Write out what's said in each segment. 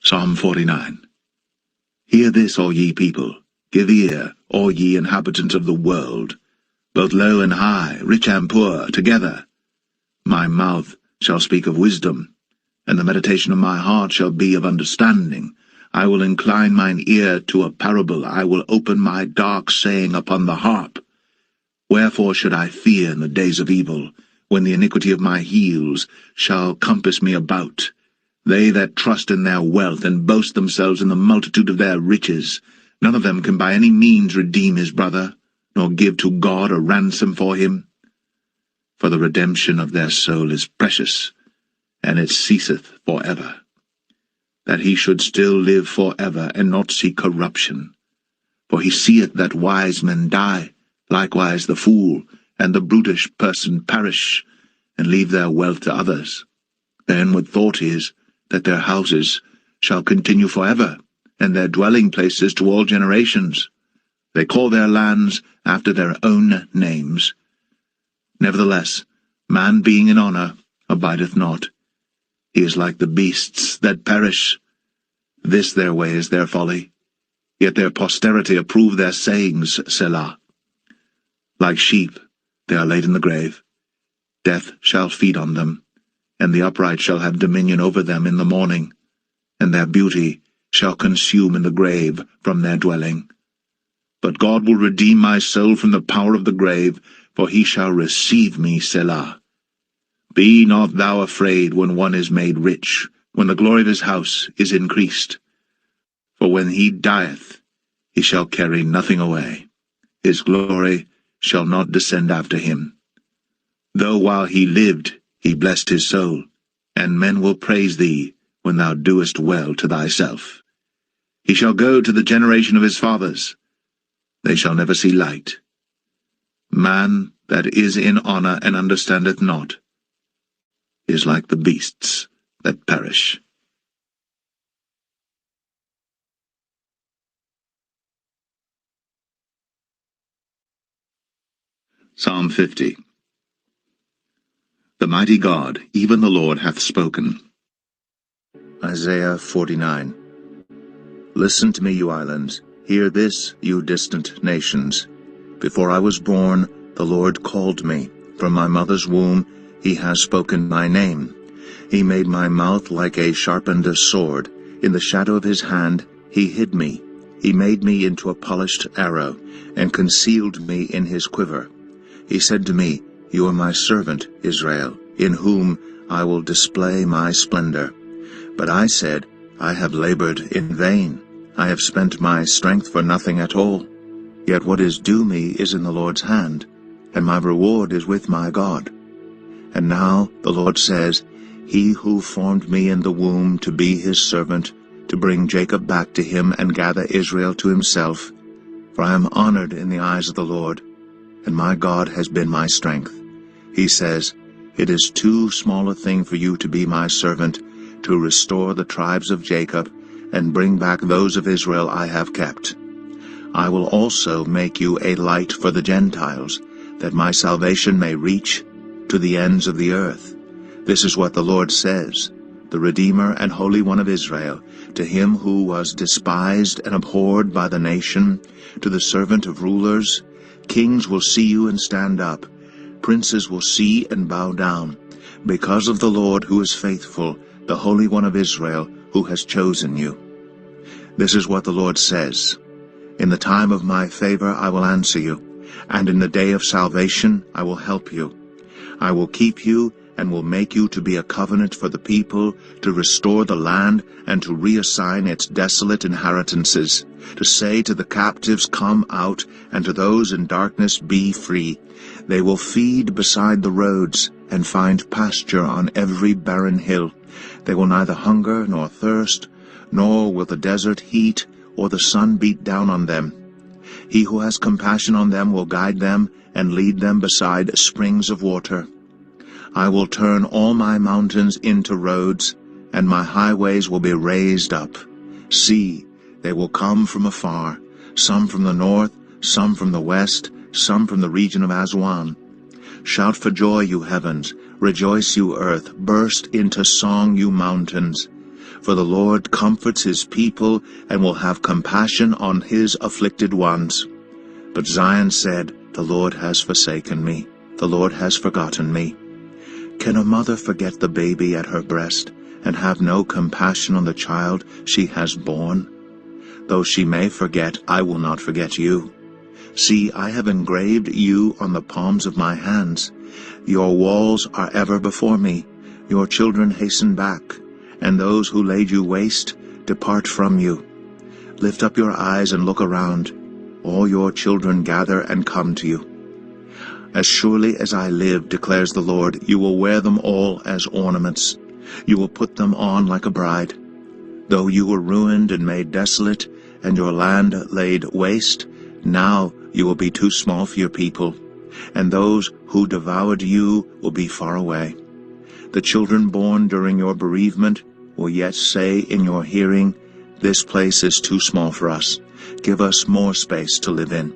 Psalm 49. Hear this, all ye people, give ear, all ye inhabitants of the world, both low and high, rich and poor, together. My mouth shall speak of wisdom, and the meditation of my heart shall be of understanding. I will incline mine ear to a parable, I will open my dark saying upon the harp. Wherefore should I fear in the days of evil, when the iniquity of my heels shall compass me about? They that trust in their wealth and boast themselves in the multitude of their riches, none of them can by any means redeem his brother, nor give to God a ransom for him. For the redemption of their soul is precious, and it ceaseth for ever. That he should still live for ever, and not see corruption. For he seeth that wise men die, likewise the fool and the brutish person perish, and leave their wealth to others. Their inward thought is, that their houses shall continue forever, and their dwelling places to all generations. They call their lands after their own names. Nevertheless, man being in honour abideth not. He is like the beasts that perish. This their way is their folly, yet their posterity approve their sayings, Selah. Like sheep they are laid in the grave. Death shall feed on them, and the upright shall have dominion over them in the morning, and their beauty shall consume in the grave from their dwelling. But God will redeem my soul from the power of the grave, for he shall receive me, Selah. Be not thou afraid when one is made rich, when the glory of his house is increased. For when he dieth, he shall carry nothing away. His glory shall not descend after him. Though while he lived, he blessed his soul, and men will praise thee when thou doest well to thyself. He shall go to the generation of his fathers. They shall never see light. Man that is in honour and understandeth not is like the beasts that perish. Psalm 50. The mighty God, even the Lord, hath spoken. Isaiah 49. Listen to me, you islands. Hear this, you distant nations. Before I was born, the Lord called me. From my mother's womb, he has spoken my name. He made my mouth like a sharpened sword. In the shadow of his hand, he hid me. He made me into a polished arrow, and concealed me in his quiver. He said to me, You are my servant, Israel, in whom I will display my splendor. But I said, I have labored in vain. I have spent my strength for nothing at all. Yet what is due me is in the Lord's hand, and my reward is with my God. And now the Lord says, He who formed me in the womb to be his servant, to bring Jacob back to him and gather Israel to himself. For I am honored in the eyes of the Lord, and my God has been my strength. He says, It is too small a thing for you to be my servant, to restore the tribes of Jacob, and bring back those of Israel I have kept. I will also make you a light for the Gentiles, that my salvation may reach to the ends of the earth. This is what the Lord says, the Redeemer and Holy One of Israel, to him who was despised and abhorred by the nation, to the servant of rulers. Kings will see you and stand up. Princes will see and bow down, because of the Lord who is faithful, the Holy One of Israel, who has chosen you. This is what the Lord says, In the time of my favor I will answer you, and in the day of salvation I will help you. I will keep you and will make you to be a covenant for the people, to restore the land and to reassign its desolate inheritances, to say to the captives, Come out, and to those in darkness, Be free. They will feed beside the roads and find pasture on every barren hill. They will neither hunger nor thirst, nor will the desert heat or the sun beat down on them. He who has compassion on them will guide them and lead them beside springs of water. I will turn all my mountains into roads, and my highways will be raised up. See, they will come from afar, some from the north, some from the west, some from the region of Aswan. Shout for joy, you heavens, rejoice, you earth, burst into song, you mountains. For the Lord comforts his people and will have compassion on his afflicted ones. But Zion said, The Lord has forsaken me, the Lord has forgotten me. Can a mother forget the baby at her breast, and have no compassion on the child she has borne? Though she may forget, I will not forget you. See, I have engraved you on the palms of my hands. Your walls are ever before me. Your children hasten back, and those who laid you waste depart from you. Lift up your eyes and look around. All your children gather and come to you. As surely as I live, declares the Lord, you will wear them all as ornaments. You will put them on like a bride. Though you were ruined and made desolate, and your land laid waste, now you will be too small for your people, and those who devoured you will be far away. The children born during your bereavement will yet say in your hearing, This place is too small for us. Give us more space to live in.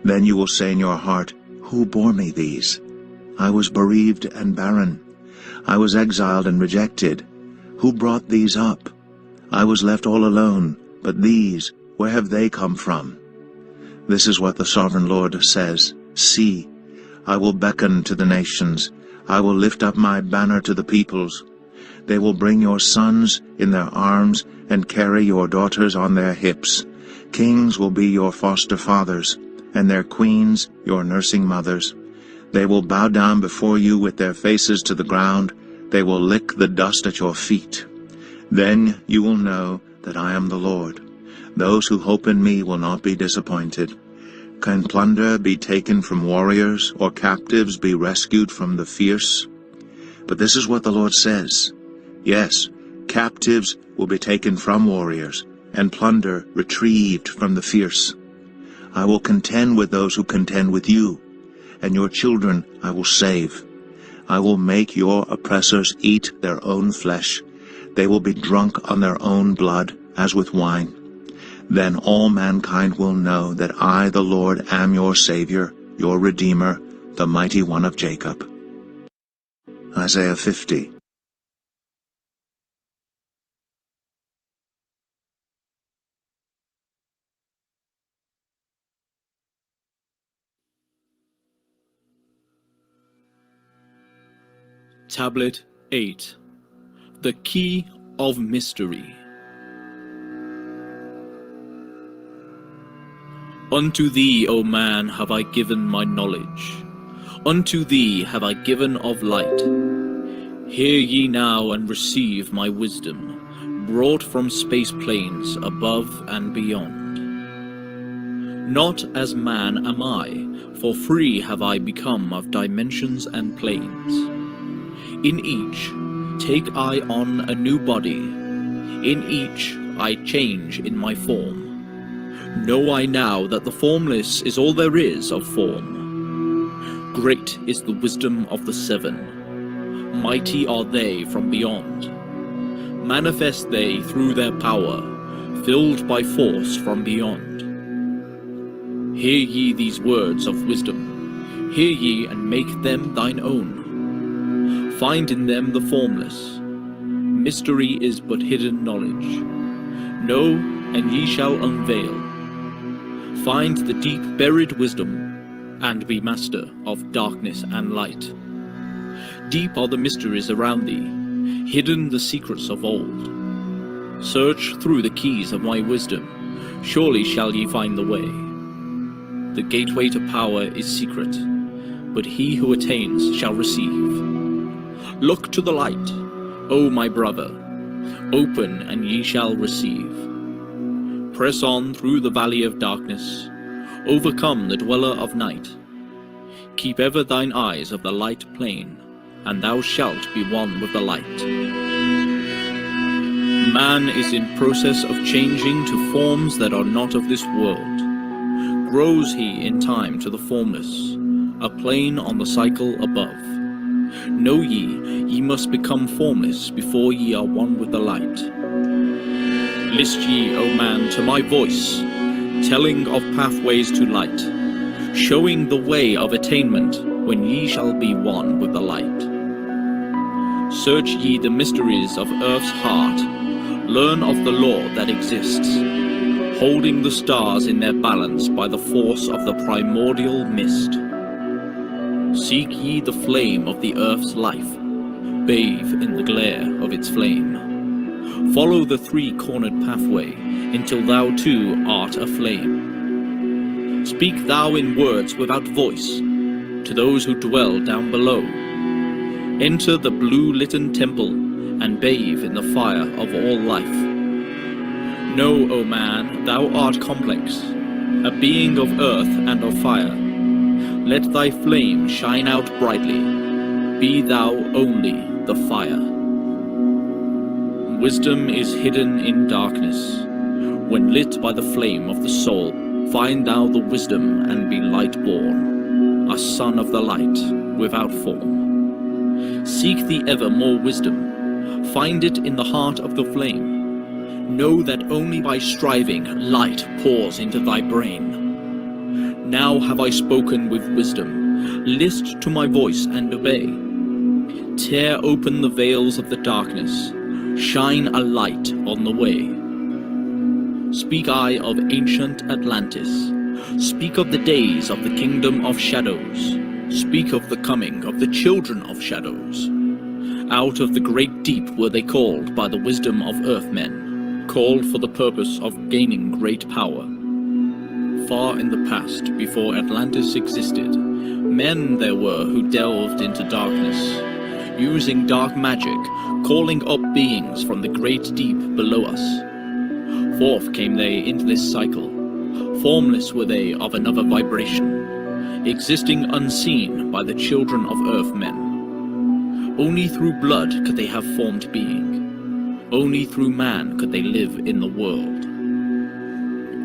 Then you will say in your heart, Who bore me these? I was bereaved and barren. I was exiled and rejected. Who brought these up? I was left all alone, but these, where have they come from? This is what the Sovereign Lord says, See, I will beckon to the nations. I will lift up my banner to the peoples. They will bring your sons in their arms and carry your daughters on their hips. Kings will be your foster fathers, and their queens your nursing mothers. They will bow down before you with their faces to the ground. They will lick the dust at your feet. Then you will know that I am the Lord. Those who hope in me will not be disappointed. Can plunder be taken from warriors, or captives be rescued from the fierce? But this is what the Lord says. Yes, captives will be taken from warriors, and plunder retrieved from the fierce. I will contend with those who contend with you, and your children I will save. I will make your oppressors eat their own flesh. They will be drunk on their own blood, as with wine. Then all mankind will know that I, the Lord, am your Savior, your Redeemer, the Mighty One of Jacob. Isaiah 50. Tablet 8. The Key of Mystery. Unto thee, O man, have I given my knowledge. Unto thee have I given of light. Hear ye now and receive my wisdom, brought from space planes above and beyond. Not as man am I, for free have I become of dimensions and planes. In each take I on a new body, in each I change in my form. Know I now that the formless is all there is of form. Great is the wisdom of the seven, mighty are they from beyond. Manifest they through their power, filled by force from beyond. Hear ye these words of wisdom, hear ye and make them thine own. Find in them the formless. Mystery is but hidden knowledge. Know, and ye shall unveil. Find the deep buried wisdom, and be master of darkness and light. Deep are the mysteries around thee, hidden the secrets of old. Search through the keys of my wisdom, surely shall ye find the way. The gateway to power is secret, but he who attains shall receive. Look to the light, O my brother, open and ye shall receive. Press on through the valley of darkness, overcome the dweller of night. Keep ever thine eyes of the light plain, and thou shalt be one with the light. Man is in process of changing to forms that are not of this world. Grows he in time to the formless, a plane on the cycle above. Know ye must become formless before ye are one with the light. List ye, O man, to my voice, telling of pathways to light, showing the way of attainment when ye shall be one with the light. Search ye the mysteries of earth's heart, learn of the Lord that exists, holding the stars in their balance by the force of the primordial mist. Seek ye the flame of the earth's life, bathe in the glare of its flame. Follow the three-cornered pathway until thou too art aflame. Speak thou in words without voice to those who dwell down below. Enter the blue-litten temple and bathe in the fire of all life. Know, O man, thou art complex, a being of earth and of fire. Let thy flame shine out brightly, be thou only the fire. Wisdom is hidden in darkness. When lit by the flame of the soul, find thou the wisdom and be light born, a son of the light without form. Seek the ever more wisdom, find it in the heart of the flame. Know that only by striving light pours into thy brain. Now have I spoken with wisdom, list to my voice and obey. Tear open the veils of the darkness, shine a light on the way. Speak I of ancient Atlantis, speak of the days of the kingdom of shadows, speak of the coming of the children of shadows. Out of the great deep were they called by the wisdom of earthmen, called for the purpose of gaining great power. Far in the past, before Atlantis existed, men there were who delved into darkness, using dark magic, calling up beings from the great deep below us. Forth came they into this cycle. Formless were they of another vibration, existing unseen by the children of earthmen. Only through blood could they have formed being. Only through man could they live in the world.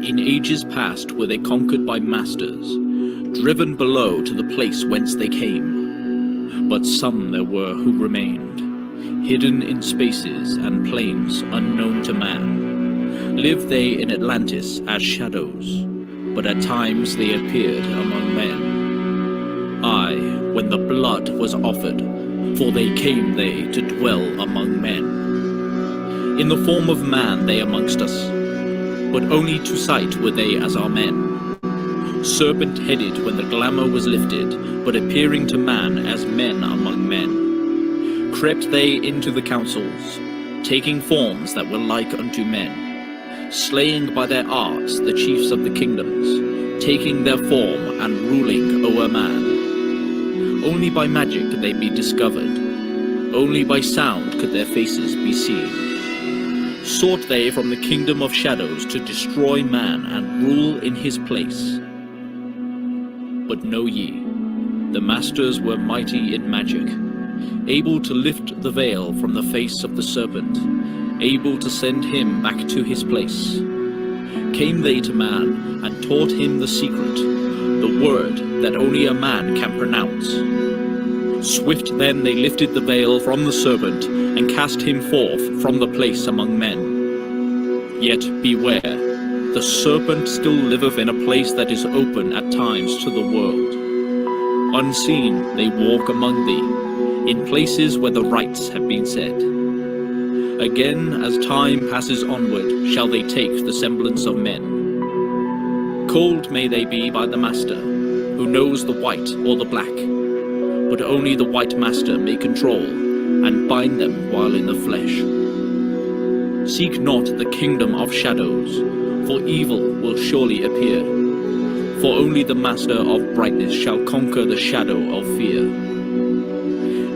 In ages past were they conquered by masters, driven below to the place whence they came. But some there were who remained, hidden in spaces and planes unknown to man. Lived they in Atlantis as shadows, but at times they appeared among men. Aye, when the blood was offered, for they came they to dwell among men. In the form of man they amongst us, but only to sight were they as our men. Serpent-headed when the glamour was lifted, but appearing to man as men among men. Crept they into the councils, taking forms that were like unto men, slaying by their arts the chiefs of the kingdoms, taking their form and ruling o'er man. Only by magic could they be discovered, only by sound could their faces be seen. Sought they from the kingdom of shadows to destroy man and rule in his place. But know ye, the masters were mighty in magic, able to lift the veil from the face of the serpent, able to send him back to his place. Came they to man and taught him the secret, the word that only a man can pronounce. Swift then they lifted the veil from the serpent and cast him forth from the place among men. Yet beware, the serpent still liveth in a place that is open at times to the world. Unseen they walk among thee, in places where the rites have been said. Again, as time passes onward, shall they take the semblance of men. Called may they be by the Master, who knows the white or the black, but only the white Master may control and bind them while in the flesh. Seek not the kingdom of shadows, for evil will surely appear. For only the Master of brightness shall conquer the shadow of fear.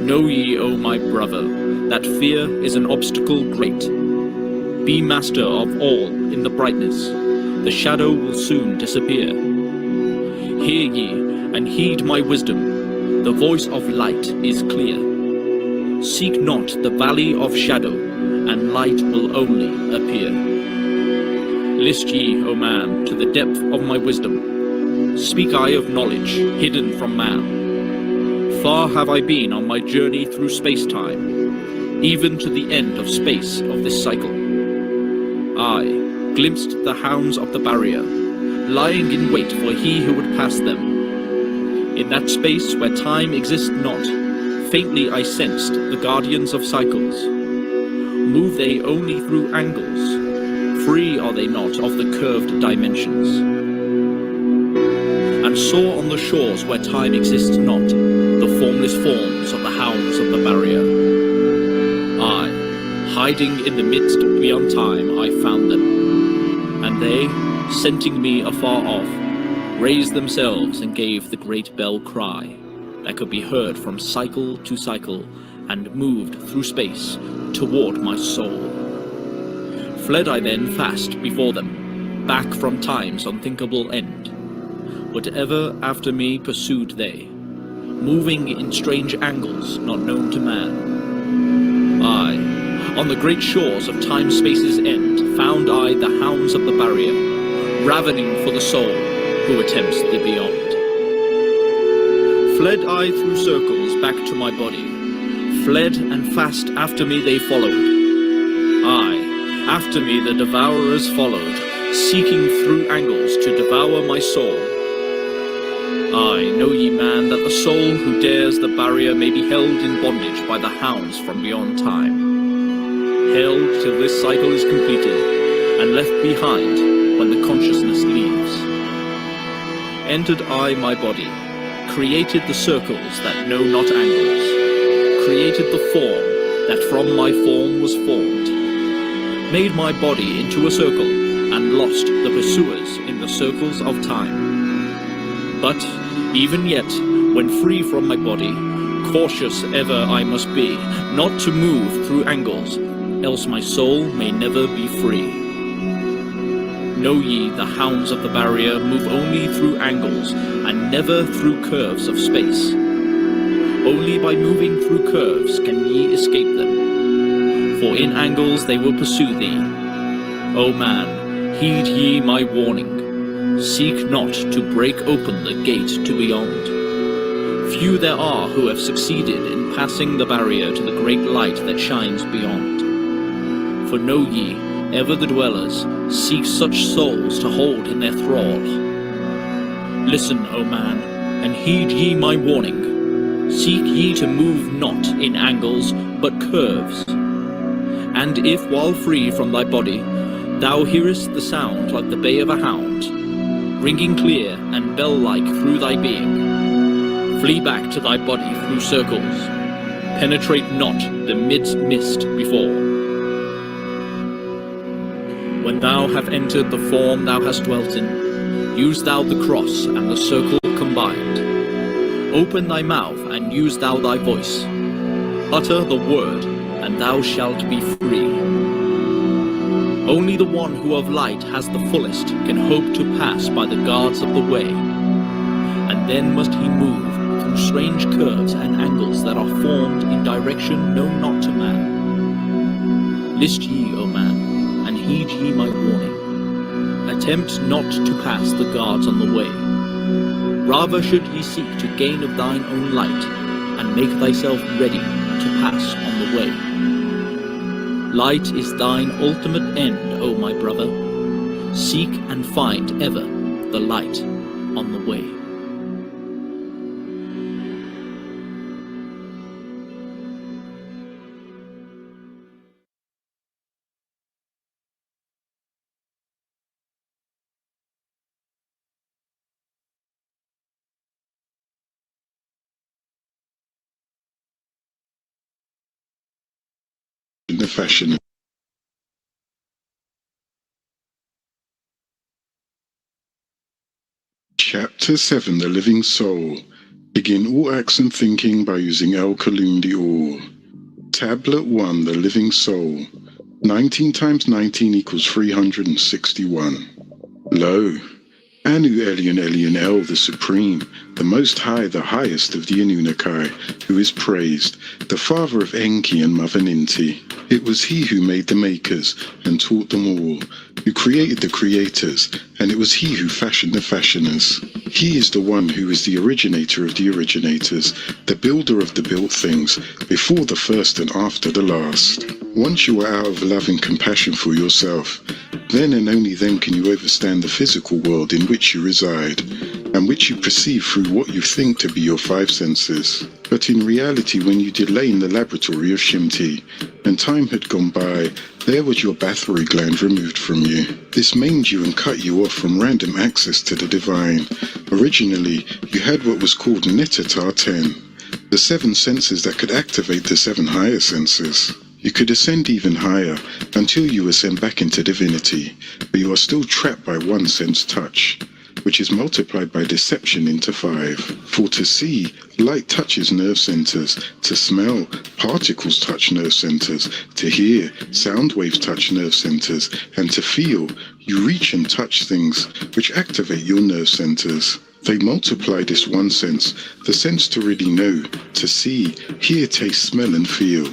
Know ye, O my brother, that fear is an obstacle great. Be master of all in the brightness, the shadow will soon disappear. Hear ye, and heed my wisdom, the voice of light is clear. Seek not the valley of shadow, and light will only appear. List ye, O man, to the depth of my wisdom. Speak I of knowledge hidden from man. Far have I been on my journey through space-time, even to the end of space of this cycle. I glimpsed the hounds of the barrier, lying in wait for he who would pass them. In that space where time exists not, faintly I sensed the guardians of cycles. move they only through angles. Free are they not of the curved dimensions. And saw on the shores where time exists not, the formless forms of the hounds of the barrier. I, hiding in the midst beyond time, I found them. And they, scenting me afar off, raised themselves and gave the great bell cry that could be heard from cycle to cycle and moved through space toward my soul. Fled I then fast before them, back from time's unthinkable end. Whatever after me pursued they, moving in strange angles not known to man. I, on the great shores of time-space's end, found I the hounds of the barrier, ravening for the soul who attempts the beyond. Fled I through circles back to my body, fled and fast after me they followed. I, after me the devourers followed, seeking through angles to devour my soul. I, know ye man, that the soul who dares the barrier may be held in bondage by the hounds from beyond time, held till this cycle is completed, and left behind when the consciousness leaves. Entered I my body, created the circles that know not angles, created the form that from my form was formed, made my body into a circle, and lost the pursuers in the circles of time. But even yet, when free from my body, cautious ever I must be, not to move through angles, else my soul may never be free. Know ye, the hounds of the barrier move only through angles, and never through curves of space. Only by moving through curves can ye escape them, for in angles they will pursue thee. O man, heed ye my warning. Seek not to break open the gate to beyond. Few there are who have succeeded in passing the barrier to the great light that shines beyond. For know ye, ever the dwellers seek such souls to hold in their thrall. Listen, O man, and heed ye my warning. Seek ye to move not in angles, but curves. And if while free from thy body, thou hearest the sound like the bay of a hound, ringing clear and bell-like through thy being, flee back to thy body through circles, penetrate not the mist before. When thou have entered the form thou hast dwelt in, use thou the cross and the circle combined. Open thy mouth and use thou thy voice. Utter the word, and thou shalt be free. Only the one who of light has the fullest can hope to pass by the guards of the way, and then must he move through strange curves and angles that are formed in direction known not to man. List ye, O man, and heed ye my warning. Attempt not to pass the guards on the way. Rather should ye seek to gain of thine own light, and make thyself ready to pass on the way. Light is thine ultimate end, O my brother. Seek and find ever the light on the way. The fashion. Chapter 7, The Living Soul. Begin all acts and thinking by using Al-Kalundi All. Tablet 1, The Living Soul. 19 times 19 equals 361. Lo, Anu Elion Elion El, the Supreme, the Most High, the highest of the Anunnaki, who is praised, the father of Enki and Mother Ninti. It was he who made the makers and taught them all, who created the creators, and it was he who fashioned the fashioners. He is the one who is the originator of the originators, the builder of the built things, before the first and after the last. Once you are out of love and compassion for yourself, then and only then can you overstand the physical world in which you reside, and which you perceive through what you think to be your five senses. But in reality, when you delay in the laboratory of Shimti, and time had gone by, there was your Bathory gland removed from you. This maimed you and cut you off from random access to the divine. Originally, you had what was called Netatar 10, the 7 senses that could activate the 7 higher senses. You could ascend even higher until you ascend back into divinity, but you are still trapped by 1 sense touch, which is multiplied by deception into 5. For to see, light touches nerve centers. To smell, particles touch nerve centers. To hear, sound waves touch nerve centers. And to feel, you reach and touch things, which activate your nerve centers. They multiply this 1 sense, the sense to really know, to see, hear, taste, smell, and feel.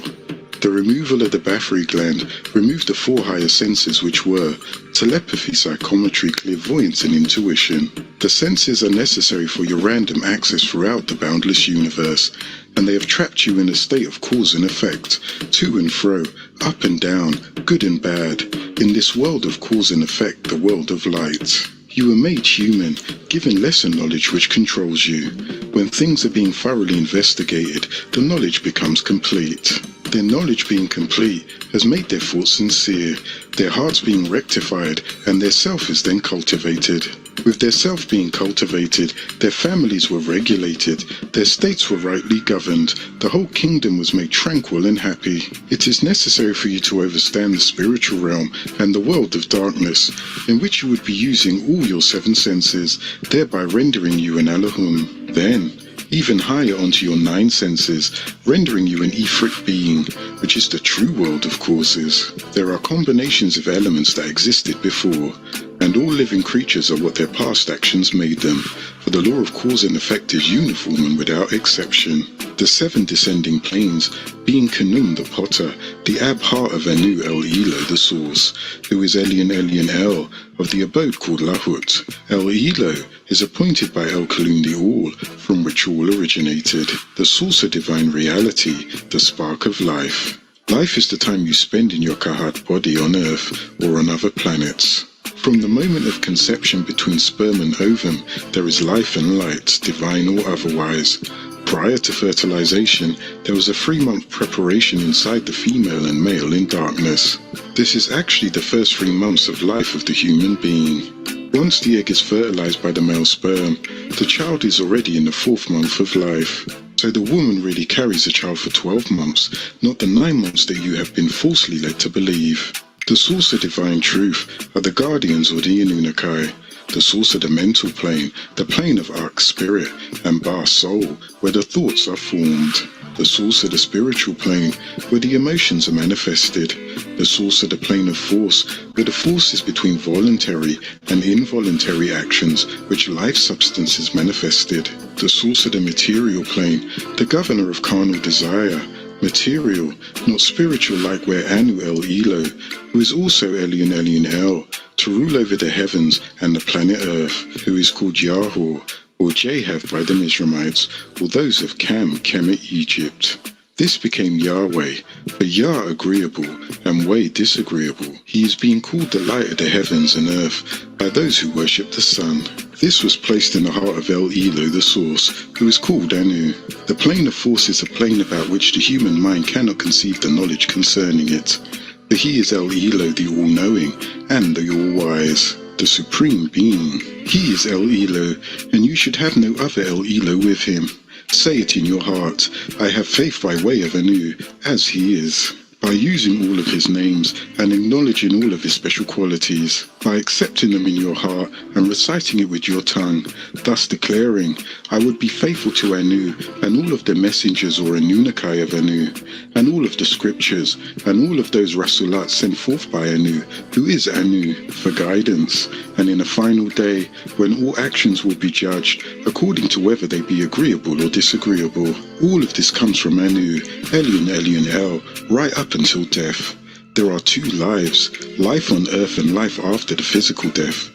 The removal of the Bathory gland removed the 4 higher senses, which were telepathy, psychometry, clairvoyance, and intuition. The senses are necessary for your random access throughout the boundless universe, and they have trapped you in a state of cause and effect, to and fro, up and down, good and bad, in this world of cause and effect, the world of light. You were made human, given lesser knowledge which controls you. When things are being thoroughly investigated, the knowledge becomes complete. Their knowledge being complete has made their thoughts sincere, their hearts being rectified, and their self is then cultivated. With their self being cultivated, their families were regulated, their states were rightly governed, the whole kingdom was made tranquil and happy. It is necessary for you to overstand the spiritual realm and the world of darkness, in which you would be using all your 7 senses, thereby rendering you an Elohim. Then, even higher onto your 9 senses, rendering you an etheric being, which is the true world of causes. There are combinations of elements that existed before, and all living creatures are what their past actions made them, for the law of cause and effect is uniform and without exception. The 7 descending planes, being Khnum the potter, the Ab-heart of Anu El-Elo the source, who is Elion El of the abode called Lahut. El-Elo is appointed by El-Kalun the All, from which all originated, the source of divine reality, the spark of life. Life is the time you spend in your Kahat body on Earth or on other planets. From the moment of conception between sperm and ovum, there is life and light, divine or otherwise. Prior to fertilization, there was a 3-month preparation inside the female and male in darkness. This is actually the first 3 months of life of the human being. Once the egg is fertilized by the male sperm, the child is already in the 4th month of life. So the woman really carries a child for 12 months, not the 9 months that you have been falsely led to believe. The source of divine truth are the guardians or the Anunnaki, the source of the mental plane, the plane of Ark spirit, and Ba soul, where the thoughts are formed. The source of the spiritual plane, where the emotions are manifested. The source of the plane of force, where the force is between voluntary and involuntary actions, which life substance is manifested. The source of the material plane, the governor of carnal desire, material, not spiritual, like where Anu El-Elo, who is also Elion El, to rule over the heavens and the planet Earth, who is called Yahweh, or Jehav by the Mizraimites, or those of Kemet, Egypt. This became Yahweh, but Yah agreeable and Weh disagreeable. He is being called the light of the heavens and earth by those who worship the sun. This was placed in the heart of El-Elo, the source, who is called Anu. The plane of force is a plane about which the human mind cannot conceive the knowledge concerning it. But he is El-Elo, the all-knowing and the all-wise, the supreme being. He is El-Elo, and you should have no other El-Elo with him. Say it in your heart, I have faith by way of Anu, as he is. By using all of his names and acknowledging all of his special qualities, by accepting them in your heart and reciting it with your tongue, thus declaring, I would be faithful to Anu and all of the messengers or Anunnaki of Anu, and all of the scriptures, and all of those Rasulat sent forth by Anu, who is Anu, for guidance, and in a final day, when all actions will be judged, according to whether they be agreeable or disagreeable. All of this comes from Anu, Elion El, right up until death. There are 2 lives, life on earth and life after the physical death.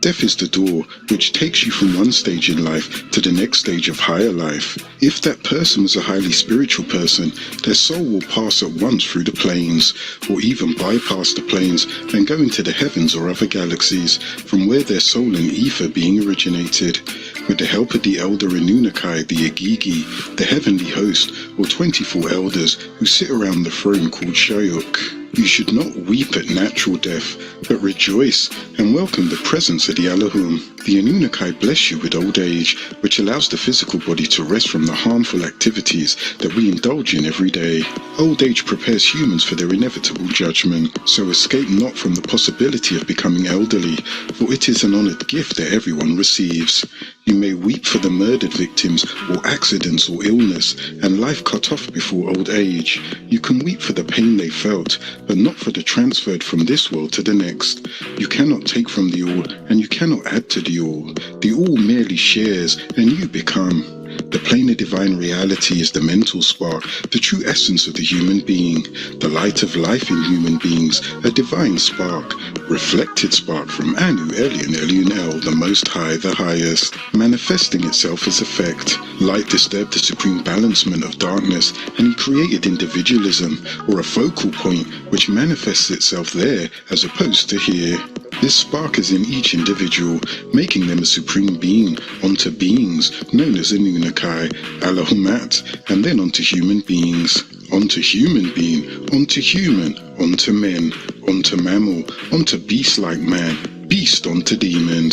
Death is the door which takes you from one stage in life to the next stage of higher life. If that person was a highly spiritual person, their soul will pass at once through the planes, or even bypass the planes and go into the heavens or other galaxies, from where their soul and ether being originated. With the help of the elder Anunnaki, the Igigi, the heavenly host, or 24 elders who sit around the throne called Shayuk. You should not weep at natural death, but rejoice and welcome the presence of the Elohim. The Anunnaki bless you with old age, which allows the physical body to rest from the harmful activities that we indulge in every day. Old age prepares humans for their inevitable judgment, so escape not from the possibility of becoming elderly, for it is an honored gift that everyone receives. You may weep for the murdered victims, or accidents or illness, and life cut off before old age. You can weep for the pain they felt, but not for the transferred from this world to the next. You cannot take from the all, and you cannot add to the all. The all merely shares, and you become. The plane of divine reality is the mental spark, the true essence of the human being, the light of life in human beings, a divine spark, reflected spark from Anu, Elion, Elion El, the Most High, the highest, manifesting itself as effect. Light disturbed the supreme balancement of darkness, and he created individualism, or a focal point, which manifests itself there as opposed to here. This spark is in each individual, making them a supreme being onto beings known as Anunnaki, Allahumat, and then onto human beings, onto human being, onto human, onto men, onto mammal, onto beast-like man, beast onto demon.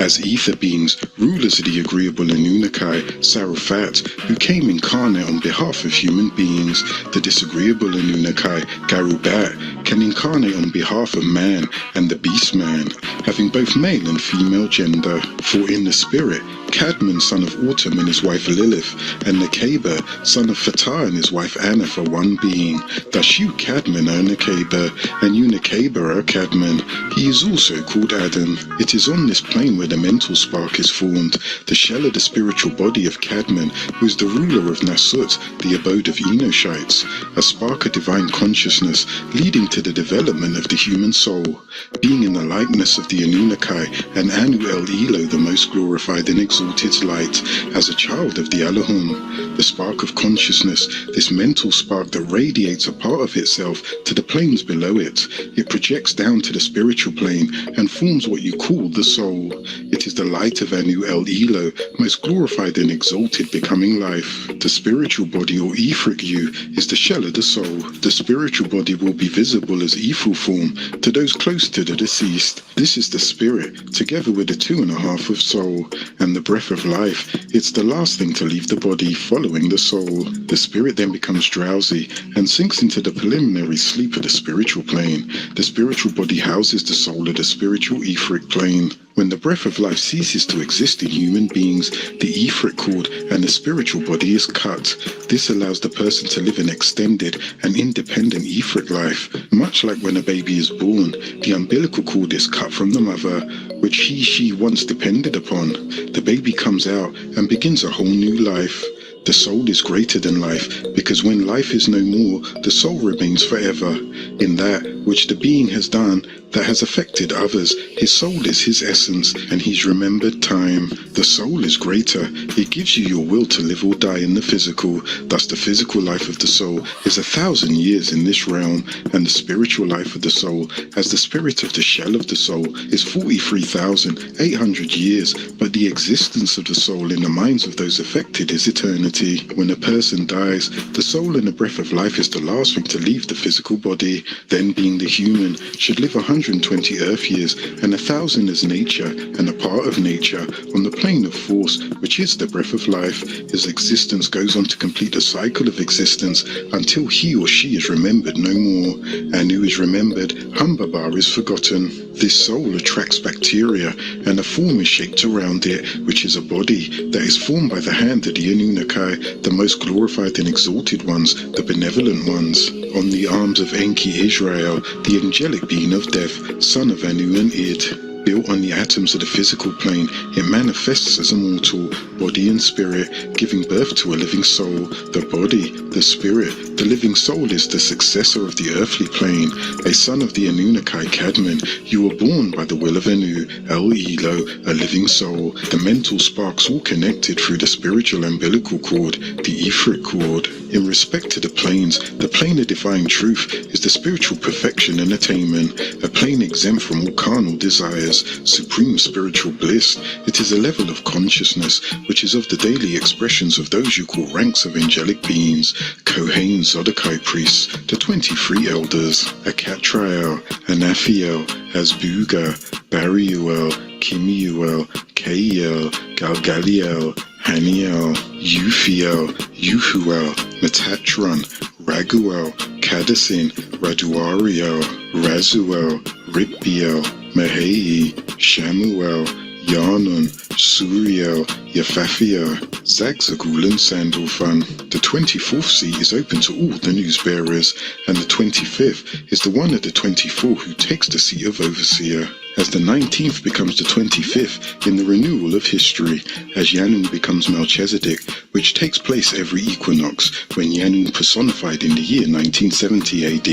As ether beings, rulers of the agreeable Anunnaki, Sarufat, who came incarnate on behalf of human beings, the disagreeable Anunnaki, Garubat, can incarnate on behalf of man and the beast man, having both male and female gender. For in the spirit, Cadman, son of Autumn, and his wife Lilith, and Nekeba, son of Fatah, and his wife Aneth are one being. Thus you, Cadman, are Nekeba, and you, Nekeba, are Cadman. He is also called Adam. It is on this plane where the mental spark is formed, the shell of the spiritual body of Cadman, who is the ruler of Nasut, the abode of Enoshites, a spark of divine consciousness, leading to the development of the human soul. Being in the likeness of the Anunnaki, and Anu El Elo, the most glorified and exalted light, as a child of the Elohim, the spark of consciousness, this mental spark that radiates a part of itself to the planes below it. It projects down to the spiritual plane and forms what you call the soul. It is the light of Anu El Elo, most glorified and exalted, becoming life. The spiritual body, or etheric you, is the shell of the soul. The spiritual body will be visible as ethereal form to those close to the deceased. This is the spirit, together with the 2.5 of soul, and the breath of life. It's the last thing to leave the body, following the soul. The spirit then becomes drowsy and sinks into the preliminary sleep of the spiritual plane. The spiritual body houses the soul of the spiritual etheric plane. When the breath of life ceases to exist in human beings, the etheric cord and the spiritual body is cut. This allows the person to live an extended and independent etheric life. Much like when a baby is born, the umbilical cord is cut from the mother, which she once depended upon. The baby comes out and begins a whole new life. The soul is greater than life, because when life is no more, the soul remains forever. In that which the being has done that has affected others, his soul is his essence, and he's remembered time. The soul is greater. It gives you your will to live or die in the physical. Thus the physical life of the soul is 1,000 years in this realm, and the spiritual life of the soul, as the spirit of the shell of the soul, is 43,800 years, but the existence of the soul in the minds of those affected is eternity. When a person dies, the soul and the breath of life is the last thing to leave the physical body. Then, being the human, should live 120 earth years, and 1,000 as nature, and a part of nature, on the plane of force, which is the breath of life. His existence goes on to complete the cycle of existence until he or she is remembered no more. Anu is remembered, Humbabar is forgotten. This soul attracts bacteria, and a form is shaped around it, which is a body that is formed by the hand of the Anunnaki, the most glorified and exalted ones, the benevolent ones. On the arms of Enki Israel, the angelic being of death, son of Anu and Id. Built on the atoms of the physical plane, it manifests as a mortal, body and spirit, giving birth to a living soul. The body, The spirit, the living soul, is the successor of the earthly plane, a son of the Anunnaki Kadmon. You were born by the will of Anu, El Elo, a living soul. The mental sparks all connected through the spiritual umbilical cord, the etheric cord. In respect to the planes, the plane of divine truth is the spiritual perfection and attainment, a plane exempt from all carnal desires, supreme spiritual bliss. It is a level of consciousness which is of the daily expressions of those you call ranks of angelic beings, Kohen Zodokai priests, the 23 elders, Akatriel, Anaphiel, Asbuga, Bariuel, Kimiuel, Keiel, Galgaliel, Haniel, Uphiel, Uhuel, Metatron, Raguel, Cadasin, Raduariel, Razuel, Ripbiel, Mahei, Shamuel, Yarnun, Suriel, Yafafia, Zagzagul and Sandalfun. The 24th seat is open to all the newsbearers, and the 25th is the one of the 24 who takes the seat of overseer. As the 19th becomes the 25th in the renewal of history, as Yanun becomes Melchizedek, which takes place every equinox, when Yanun personified in the year 1970 AD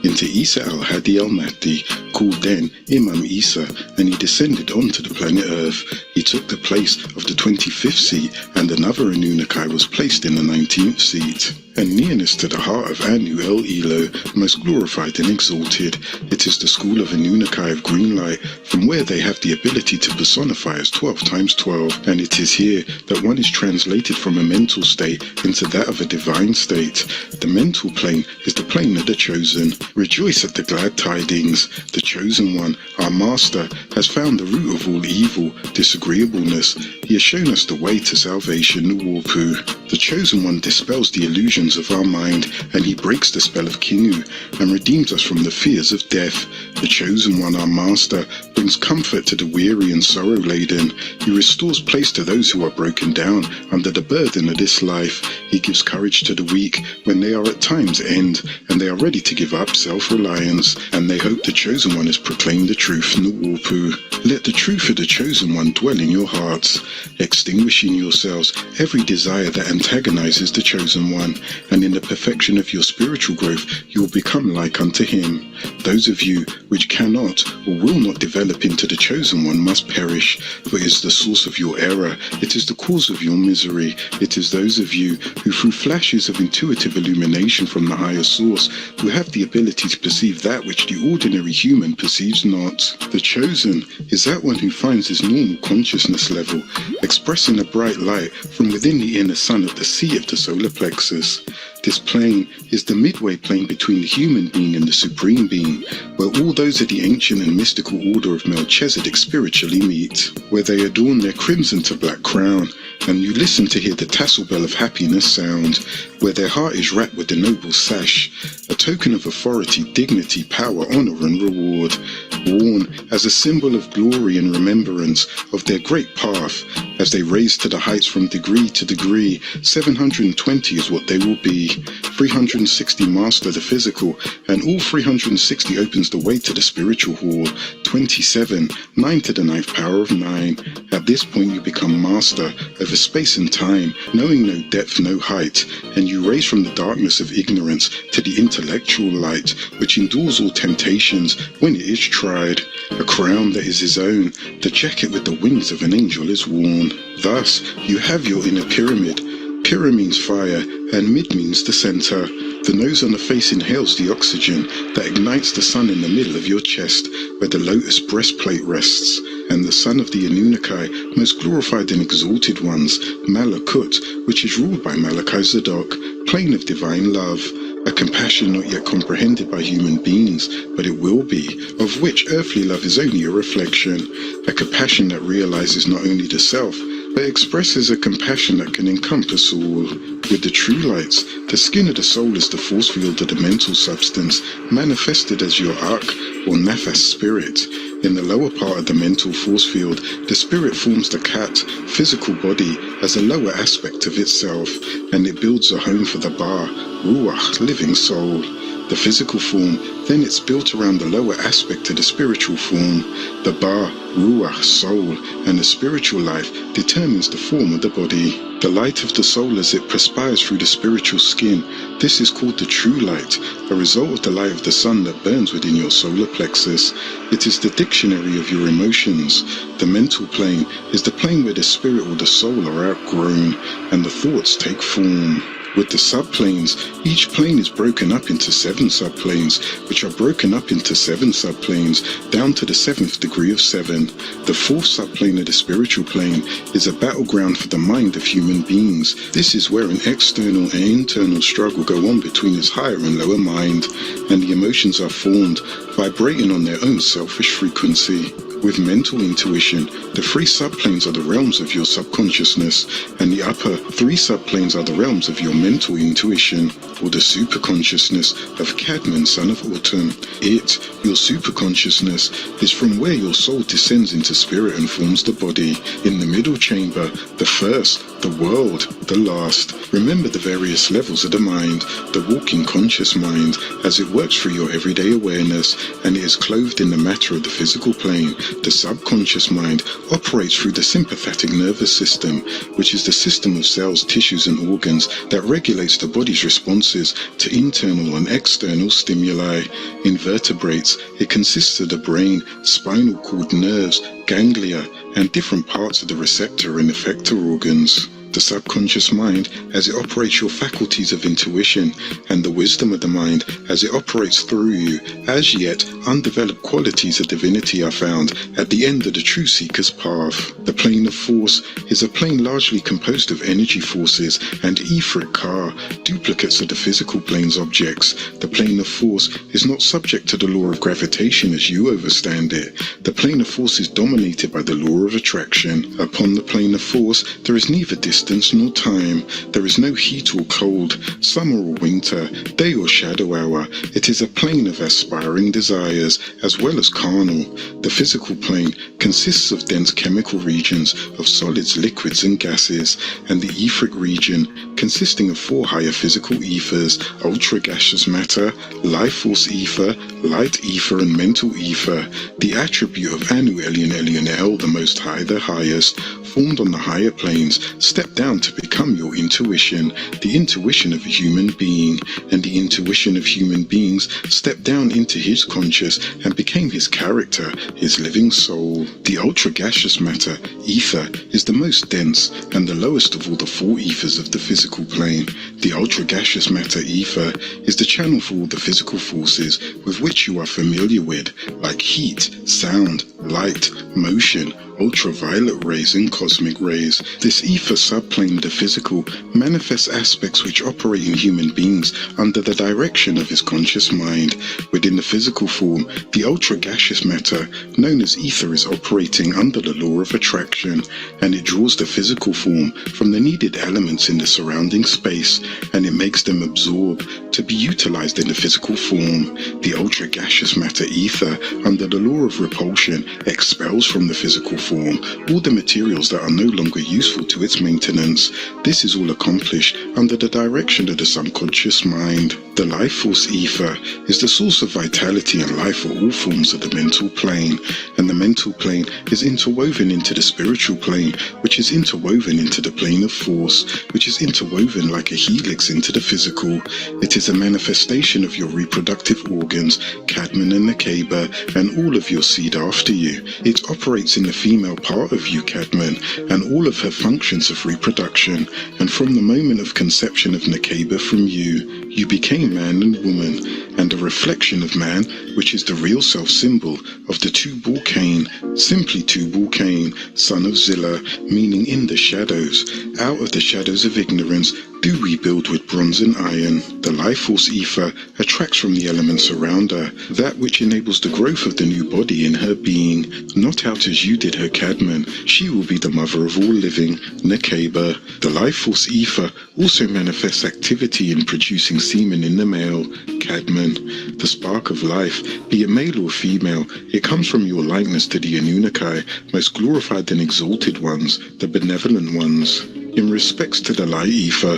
into Isa al-Hadi al-Mahdi, called then Imam Isa, and he descended onto the planet Earth. He took the place of the 25th seat, and another Anunnaki was placed in the 19th seat. And nearness to the heart of Anu El Elo, most glorified and exalted, it is the school of Anunnaki of green light, from where they have the ability to personify as 12 times 12, and it is here that one is translated from a mental state into that of a divine state. The mental plane is the plane of the chosen. Rejoice at the glad tidings. The chosen one, our master, has found the root of all evil, disagreeableness. He has shown us the way to salvation, Nuwaupu. The chosen one dispels the illusions of our mind, and he breaks the spell of Kingu and redeems us from the fears of death. The chosen one, our master, brings comfort to the weary and sorrow-laden. He restores place to those who are broken down under the burden of this life. He gives courage to the weak when they are at times end, and they are ready to give up self-reliance, and they hope the chosen one has proclaimed the truth, Nuwaupu. Let the truth of the chosen one dwell in your hearts, extinguishing yourselves every desire that antagonizes the chosen one, and in the perfection of your spiritual growth you will become like unto him. Those of you which cannot or will not develop into the chosen one must perish, for it is the source of your error, it is the cause of your misery. It is those of you who, through flashes of intuitive illumination from the higher source, who have the ability to perceive that which the ordinary human perceives not. The chosen is that one who finds his normal consciousness level, expressing a bright light from within the inner sun at the seat of the solar plexus. This plane is the midway plane between the human being and the supreme being, where all those of the ancient and mystical order of Melchizedek spiritually meet, where they adorn their crimson to black crown, and you listen to hear the tassel bell of happiness sound, where their heart is wrapped with the noble sash, a token of authority, dignity, power, honor, and reward, worn as a symbol of glory and remembrance of their great path. As they raise to the heights from degree to degree, 720 is what they will be. 360 master the physical, and all 360 opens the way to the spiritual hall. 27, 9 to the 9th power of 9. At this point you become master over space and time, knowing no depth, no height, and you raise from the darkness of ignorance to the intellectual light, which endures all temptations when it is tried. A crown that is his own, the jacket with the wings of an angel is worn. Thus, you have your inner pyramid. Pira means fire, and mid means the center. The nose on the face inhales the oxygen that ignites the sun in the middle of your chest, where the lotus breastplate rests, and the son of the Anunnaki, most glorified and exalted ones, Malakut, which is ruled by Malachi Zadok, plane of divine love, a compassion not yet comprehended by human beings, but it will be, of which earthly love is only a reflection, a compassion that realizes not only the self, but expresses a compassion that can encompass all. With the true lights, the skin of the soul is the force field of the mental substance, manifested as your ark or nafas spirit. In the lower part of the mental force field, the spirit forms the cat, physical body, as a lower aspect of itself, and it builds a home for the Ba, Ruach, living soul. The physical form Then it's built around the lower aspect of the spiritual form. The Ba, Ruach, soul, and the spiritual life determines the form of the body. The light of the soul as it perspires through the spiritual skin, this is called the true light, a result of the light of the sun that burns within your solar plexus. It is the dictionary of your emotions. The mental plane is the plane where the spirit or the soul are outgrown and the thoughts take form. With the subplanes, each plane is broken up into 7 subplanes, which are broken up into 7 subplanes, down to the 7th degree of 7. The 4th subplane of the spiritual plane is a battleground for the mind of human beings. This is where an external and internal struggle go on between his higher and lower mind, and the emotions are formed, vibrating on their own selfish frequency. With mental intuition, the 3 subplanes are the realms of your subconsciousness, and the upper 3 subplanes are the realms of your mental intuition, or the superconsciousness of Cadman, son of Autumn. It, your superconsciousness, is from where your soul descends into spirit and forms the body. In the middle chamber, the first, the world, the last. Remember the various levels of the mind, the walking conscious mind, as it works through your everyday awareness, and it is clothed in the matter of the physical plane. The subconscious mind operates through the sympathetic nervous system, which is the system of cells, tissues and organs that regulates the body's responses to internal and external stimuli. In vertebrates, it consists of the brain, spinal cord, nerves, ganglia, and different parts of the receptor and effector organs. The subconscious mind as it operates your faculties of intuition, and the wisdom of the mind as it operates through you. As yet, undeveloped qualities of divinity are found at the end of the true seeker's path. The plane of force is a plane largely composed of energy forces and etheric ka, duplicates of the physical plane's objects. The plane of force is not subject to the law of gravitation as you overstand it. The plane of force is dominated by the law of attraction. Upon the plane of force, there is neither distance nor time. There is no heat or cold, summer or winter, day or shadow hour. It is a plane of aspiring desires as well as carnal. The physical plane consists of dense chemical regions of solids, liquids and gases, and the etheric region consisting of 4 higher physical ethers: ultra gaseous matter, life force ether, light ether and mental ether. The attribute of Anu, Elion, Elion El, the most high, the highest, formed on the higher planes, step down to become your intuition, the intuition of a human being, and the intuition of human beings stepped down into his conscious and became his character, his living soul. The ultra gaseous matter, ether, is the most dense and the lowest of all the 4 ethers of the physical plane. The ultra gaseous matter, ether, is the channel for all the physical forces with which you are familiar with, like heat, sound, light, motion, ultraviolet rays and cosmic rays. This ether subplane of the physical manifests aspects which operate in human beings under the direction of his conscious mind. Within the physical form, the ultra gaseous matter, known as ether, is operating under the law of attraction, and it draws the physical form from the needed elements in the surrounding space, and it makes them absorb to be utilized in the physical form. The ultra gaseous matter, ether, under the law of repulsion, expels from the physical form all the materials that are no longer useful to its maintenance. This is all accomplished under the direction of the subconscious mind. The life force ether is the source of vitality and life for all forms of the mental plane, and the mental plane is interwoven into the spiritual plane, which is interwoven into the plane of force, which is interwoven like a helix into the physical. It is a manifestation of your reproductive organs, Cadman and Nekeba, and all of your seed after you. It operates in the female part of you, Cadman, and all of her functions of reproduction, and from the moment of conception of Nekeba from you, you became man and woman, and a reflection of man, which is the real self-symbol of the Tubal Cain, simply Tubal Cain, son of Zillah, meaning in the shadows. Out of the shadows of ignorance do we build with bronze and iron. The life force ether attracts from the elements around her, that which enables the growth of the new body in her being, not out as you did her, Cadman. She will be the mother of all living, Nekeba. The life force ether also manifests activity in producing semen in the male, Cadman. The spark of life, be it male or female, it comes from your likeness to the Anunnaki, most glorified and exalted ones, the benevolent ones. In respects to the light ether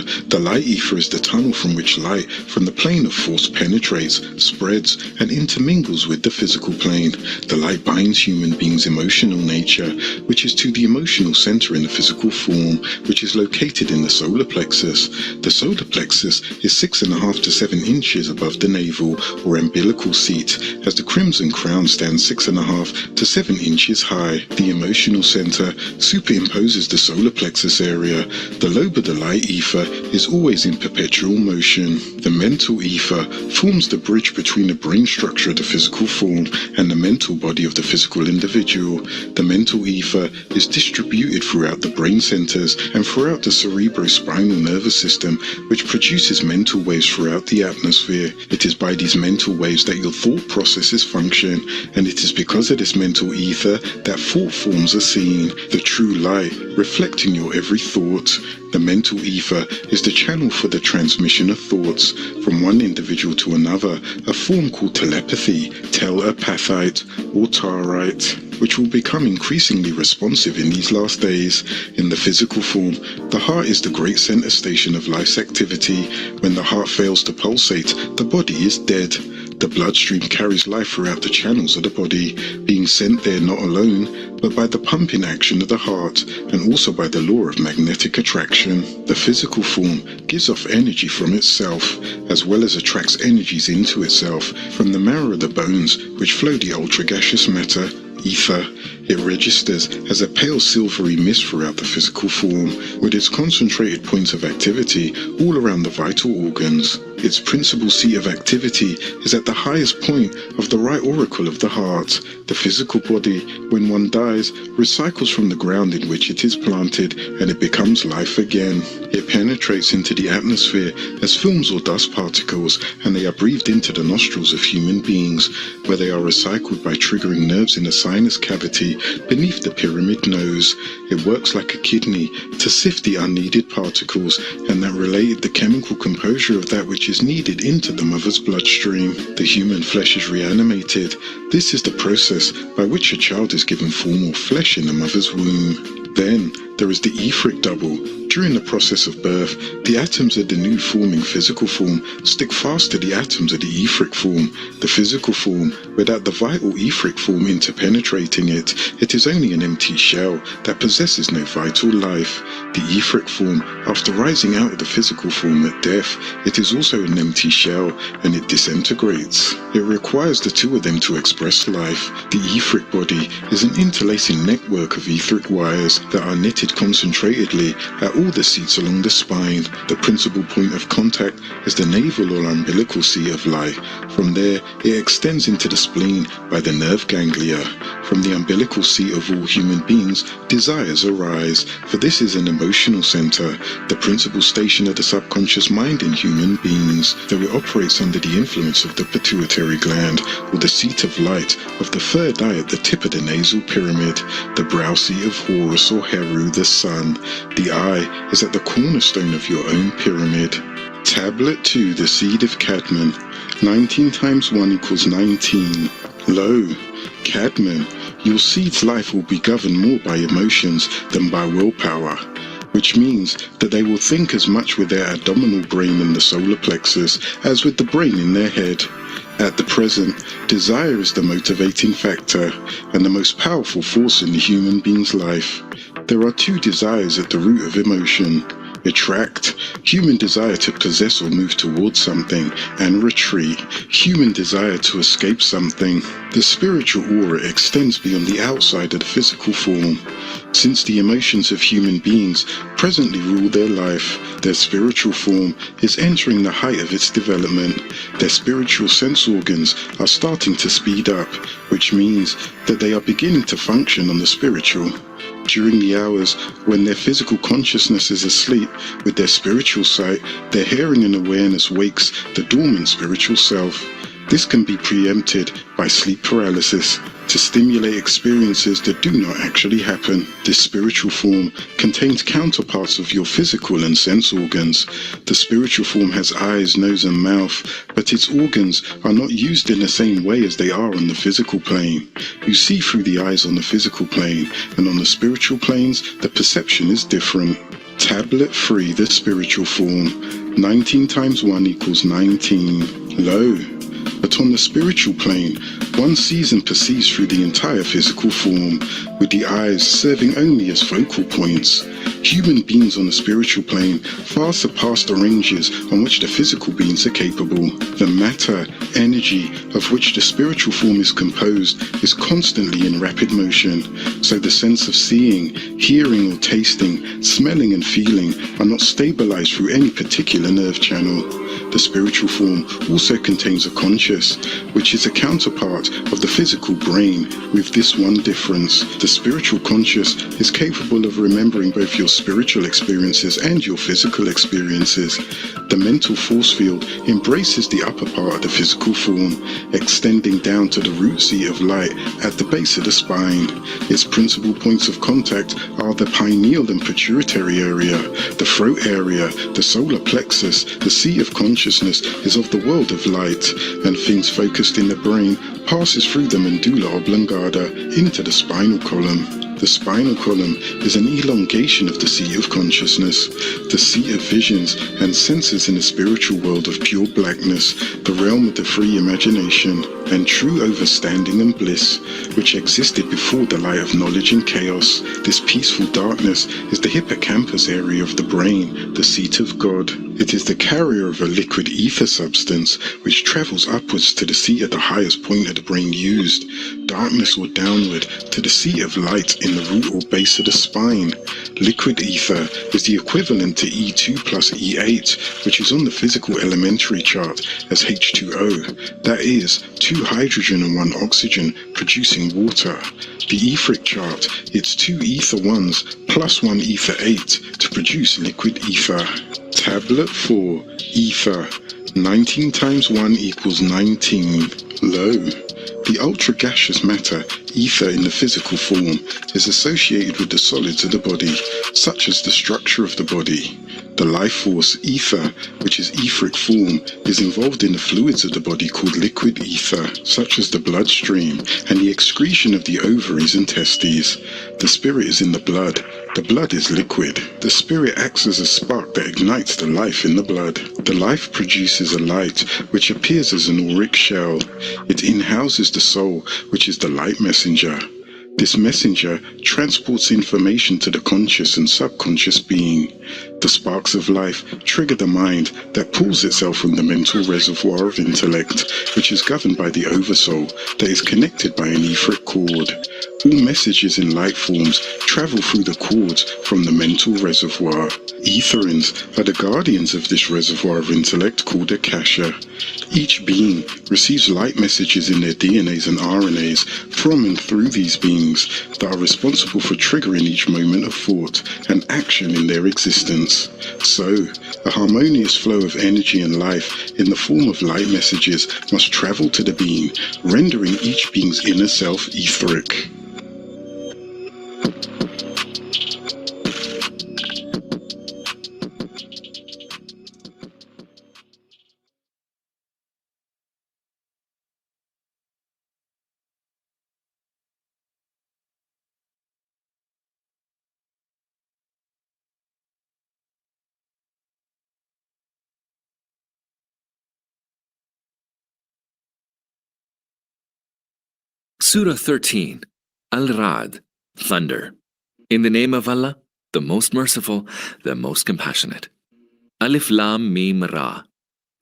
is the tunnel from which light from the plane of force penetrates, spreads, and intermingles with the physical plane. The light binds human beings' emotional nature, which is to the emotional center in the physical form, which is located in the solar plexus. The solar plexus is 6.5 to 7 inches above the navel or umbilical seat, as the crimson crown stands 6.5 to 7 inches high. The emotional center superimposes the solar plexus area. The lobe of the light ether is always in perpetual motion. The mental ether forms the bridge between the brain structure of the physical form and the mental body of the physical individual. The mental ether is distributed throughout the brain centers and throughout the cerebrospinal nervous system, which produces mental waves throughout the atmosphere. It is by these mental waves that your thought processes function, and it is because of this mental ether that thought forms are seen, the true light reflecting your every thought. The mental ether is the channel for the transmission of thoughts from one individual to another, a form called telepathy, telepathite, or tarite, which will become increasingly responsive in these last days. In the physical form, the heart is the great center station of life's activity. When the heart fails to pulsate, the body is dead. The bloodstream carries life throughout the channels of the body, being sent there not alone, but by the pumping action of the heart, and also by the law of magnetic attraction. The physical form gives off energy from itself, as well as attracts energies into itself from the marrow of the bones, which flow the ultra-gaseous matter, ether. It registers as a pale silvery mist throughout the physical form, with its concentrated points of activity all around the vital organs. Its principal seat of activity is at the highest point of the right auricle of the heart. The physical body, when one dies, recycles from the ground in which it is planted, and it becomes life again. It penetrates into the atmosphere as films or dust particles, and they are breathed into the nostrils of human beings, where they are recycled by triggering nerves in the sinus cavity beneath the pyramid nose. It works like a kidney to sift the unneeded particles, and that related the chemical composure of that which is needed into the mother's bloodstream. The human flesh is reanimated. This is the process by which a child is given form or flesh in the mother's womb. Then there is the etheric double. During the process of birth, the atoms of the new forming physical form stick fast to the atoms of the etheric form. The physical form, without the vital etheric form interpenetrating it, it is only an empty shell that possesses no vital life. The etheric form, after rising out of the physical form at death, it is also an empty shell, and it disintegrates. It requires the two of them to express life. The etheric body is an interlacing network of etheric wires that are knitted concentratedly at all the seats along the spine. The principal point of contact is the navel or umbilical seat of life. From there, it extends into the spleen by the nerve ganglia. From the umbilical seat of all human beings, desires arise, for this is an emotional center, the principal station of the subconscious mind in human beings, though it operates under the influence of the pituitary gland, or the seat of light of the third eye at the tip of the nasal pyramid, the brow seat of Horus or Heru, the sun. The eye is at the cornerstone of your own pyramid. Tablet 2, the seed of Cadman. 19 times 1 equals 19. Lo, Cadman, your seed's life will be governed more by emotions than by willpower, which means that they will think as much with their abdominal brain in the solar plexus as with the brain in their head. At the present, desire is the motivating factor and the most powerful force in the human being's life. There are two desires at the root of emotion: attract, human desire to possess or move towards something, and retreat, human desire to escape something. The spiritual aura extends beyond the outside of the physical form. Since the emotions of human beings presently rule their life, their spiritual form is entering the height of its development. Their spiritual sense organs are starting to speed up, which means that they are beginning to function on the spiritual. During the hours when their physical consciousness is asleep, with their spiritual sight, their hearing and awareness wakes the dormant spiritual self. This can be preempted by sleep paralysis to stimulate experiences that do not actually happen. This spiritual form contains counterparts of your physical and sense organs. The spiritual form has eyes, nose and mouth, but its organs are not used in the same way as they are on the physical plane. You see through the eyes on the physical plane, and on the spiritual planes, the perception is different. Tablet 3, the spiritual form. 19 times 1 equals 19. Lo, but on the spiritual plane, one sees and perceives through the entire physical form, with the eyes serving only as focal points. Human beings on the spiritual plane far surpass the ranges on which the physical beings are capable. The matter, energy, of which the spiritual form is composed is constantly in rapid motion, so the sense of seeing, hearing or tasting, smelling and feeling are not stabilized through any particular nerve channel. The spiritual form also contains a conscious, which is a counterpart of the physical brain, with this one difference. The spiritual conscious is capable of remembering both your spiritual experiences and your physical experiences. The mental force field embraces the upper part of the physical form, extending down to the root seat of light at the base of the spine. Its principal points of contact are the pineal and pituitary area, the throat area, the solar plexus. The seat of consciousness is of the world of light, and things focused in the brain passes through the medulla oblongata into the spinal column. The spinal column is an elongation of the seat of consciousness, the seat of visions and senses in the spiritual world of pure blackness, the realm of the free imagination, and true overstanding and bliss, which existed before the light of knowledge and chaos. This peaceful darkness is the hippocampus area of the brain, the seat of God. It is the carrier of a liquid ether substance, which travels upwards to the seat at the highest point of the brain used, darkness or downward to the seat of light in the root or base of the spine. Liquid ether is the equivalent to E2 plus E8, which is on the physical elementary chart as H2O, that is, 2 hydrogen and 1 oxygen producing water. The etheric chart, it's 2 ether 1s plus 1 ether 8 to produce liquid ether. Tablet 4, ether. 19 times 1 equals 19. Lo. The ultra-gaseous matter, ether in the physical form, is associated with the solids of the body, such as the structure of the body. The life force, ether, which is etheric form, is involved in the fluids of the body called liquid ether, such as the bloodstream and the excretion of the ovaries and testes. The spirit is in the blood. The blood is liquid. The spirit acts as a spark that ignites the life in the blood. The life produces a light, which appears as an auric shell. It inhouses the soul, which is the light messenger. This messenger transports information to the conscious and subconscious being. The sparks of life trigger the mind that pulls itself from the mental reservoir of intellect, which is governed by the oversoul that is connected by an etheric cord. All messages in light forms travel through the cords from the mental reservoir. Etherins are the guardians of this reservoir of intellect called Akasha. Each being receives light messages in their DNAs and RNAs from and through these beings that are responsible for triggering each moment of thought and action in their existence. So, a harmonious flow of energy and life in the form of light messages must travel to the being, rendering each being's inner self etheric. Surah 13, Al-Ra'd, Thunder. In the name of Allah, the most merciful, the most compassionate. Alif Lam Mim Ra.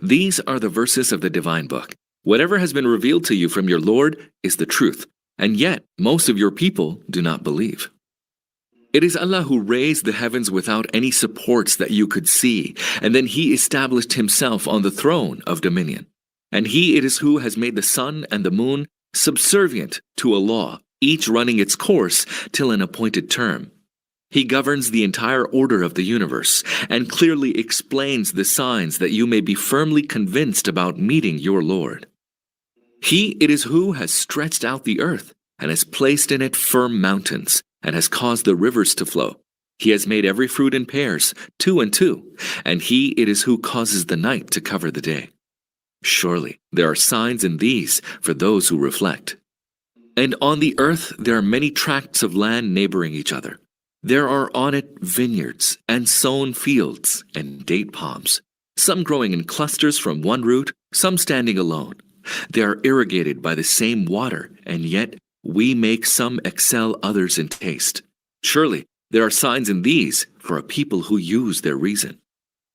These are the verses of the divine book. Whatever has been revealed to you from your Lord is the truth, and yet most of your people do not believe. It is Allah who raised the heavens without any supports that you could see, and then He established Himself on the throne of dominion. And He it is who has made the sun and the moon subservient to a law, each running its course till an appointed term. He governs the entire order of the universe, and clearly explains the signs that you may be firmly convinced about meeting your Lord. He it is who has stretched out the earth, and has placed in it firm mountains, and has caused the rivers to flow. He has made every fruit in pairs, 2 and 2, and He it is who causes the night to cover the day. Surely there are signs in these for those who reflect. And on the earth there are many tracts of land neighboring each other. There are on it vineyards and sown fields and date palms, some growing in clusters from one root, some standing alone. They are irrigated by the same water, and yet we make some excel others in taste. Surely there are signs in these for a people who use their reason.